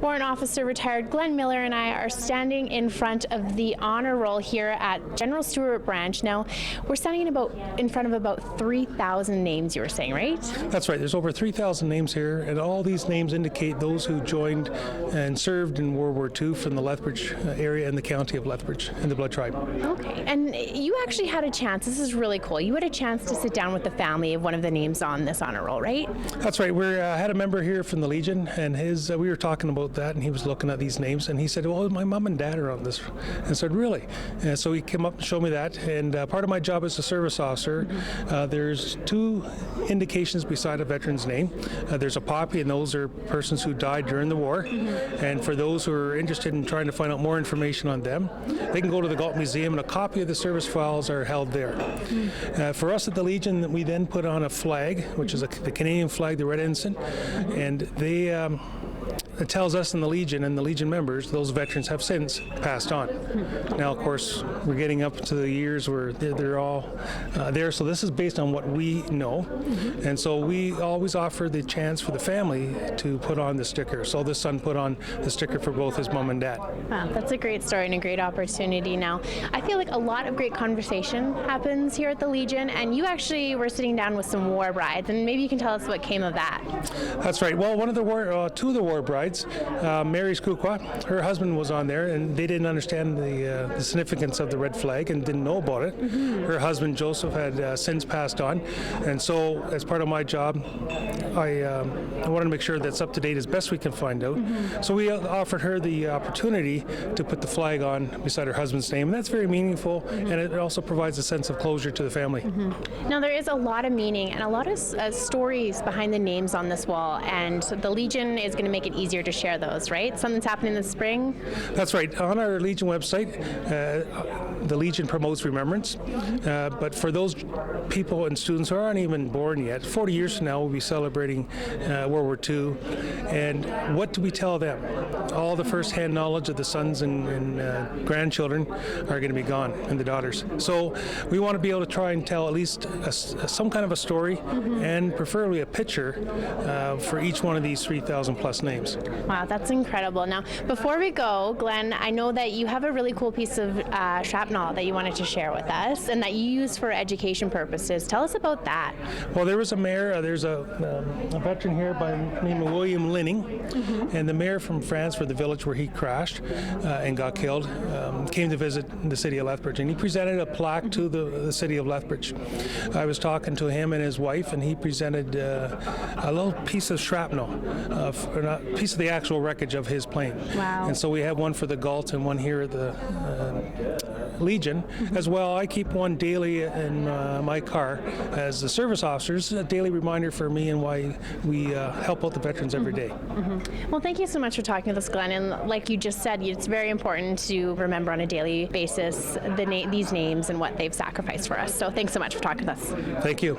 Warrant Officer retired Glenn Miller and I are standing in front of the honor roll here at General Stewart Branch. Now, we're standing in front of about 3,000 names, you were saying, right? That's right. There's over 3,000 names here, and all these names indicate those who joined and served in World War II from the Lethbridge area and the county of Lethbridge and the Blood Tribe. Okay. And you actually had a chance, this is really cool, you had a chance to sit down with the family of one of the names on this honor roll, right? That's right. We had a member here from the Legion, and we were talking about that, and he was looking at these names, and he said, well, my mom and dad are on this. And I said, really? And so he came up and showed me that, and part of my job as a service officer, there's two indications beside a veteran's name. There's a poppy, and those are persons who died during the war, and for those who are interested in trying to find out more information on them, they can go to the Galt Museum, and a copy of the service files are held there. For us at the Legion, we then put on a flag, which is the Canadian flag, the Red Ensign, and it tells us in the Legion and the Legion members, those veterans have since passed on. Now, of course, we're getting up to the years where they're all there, so this is based on what we know. And so we always offer the chance for the family to put on the sticker. So this son put on the sticker for both his mom and dad. Wow, that's a great story and a great opportunity. Now, I feel like a lot of great conversation happens here at the Legion, and you actually were sitting down with some war brides, and maybe you can tell us what came of that. That's right. Well, two of the war brides, Mary Skukwa, her husband was on there, and they didn't understand the significance of the red flag and didn't know about it. Her husband Joseph had since passed on, and so as part of my job, I wanted to make sure that's up to date as best we can find out. So we offered her the opportunity to put the flag on beside her husband's name, and that's very meaningful, and it also provides a sense of closure to the family. Now, there is a lot of meaning and a lot of stories behind the names on this wall, and the Legion is going to make it easier to share those, right? Something's happening this spring? That's right. On our Legion website, the Legion promotes remembrance, but for those people and students who aren't even born yet, 40 years from now we'll be celebrating World War II, and what do we tell them? All the first-hand knowledge of the sons and grandchildren are going to be gone, and the daughters. So we want to be able to try and tell at least some kind of a story, and preferably a picture for each one of these 3,000 plus names. Wow, that's incredible. Now, before we go, Glenn, I know that you have a really cool piece of shrapnel that you wanted to share with us and that you use for education purposes. Tell us about that. Well, there was a mayor, there's a veteran here by the name of William Linning, and the mayor from France for the village where he crashed and got killed came to visit the city of Lethbridge, and he presented a plaque to the city of Lethbridge. I was talking to him and his wife, and he presented a little piece of shrapnel, a piece of the actual wreckage of his plane. Wow. And so we have one for the Galt and one here at the Legion as well. I keep one daily in my car as a service officer. It's a daily reminder for me and why we help out the veterans every day. Well, thank you so much for talking with us, Glenn. And like you just said, it's very important to remember on a daily basis these names and what they've sacrificed for us. So thanks so much for talking with us. Thank you.